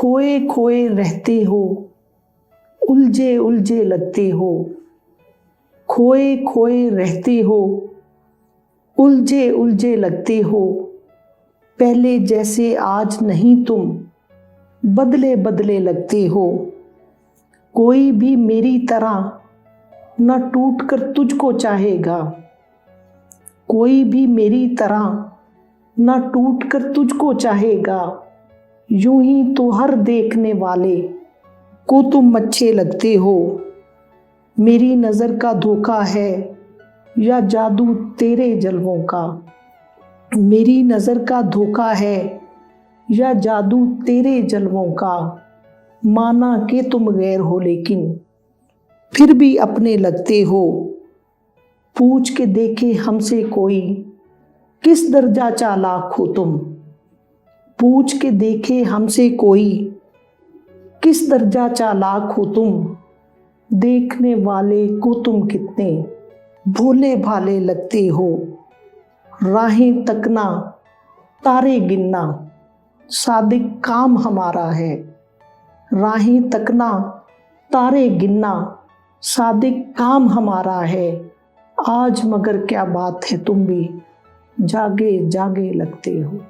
खोए खोए रहते हो, उलझे उलझे लगते हो। खोए खोए रहते हो, उलझे उलझे लगते हो। पहले जैसे आज नहीं तुम, बदले बदले लगते हो। कोई भी मेरी तरह न टूट कर तुझको चाहेगा। कोई भी मेरी तरह न टूट कर तुझको चाहेगा। यूं ही तो हर देखने वाले को तुम अच्छे लगते हो। मेरी नज़र का धोखा है या जादू तेरे जलवों का। मेरी नज़र का धोखा है या जादू तेरे जलवों का। माना कि तुम गैर हो लेकिन फिर भी अपने लगते हो। पूछ के देखे हमसे कोई, किस दर्जा चालाक हो तुम। पूछ के देखे हमसे कोई, किस दर्जा चालाक हो तुम। देखने वाले को तुम कितने भोले भाले लगते हो। राहें तकना तारे गिनना सादिक काम हमारा है। राहें तकना तारे गिनना सादिक काम हमारा है। आज मगर क्या बात है तुम भी जागे जागे लगते हो।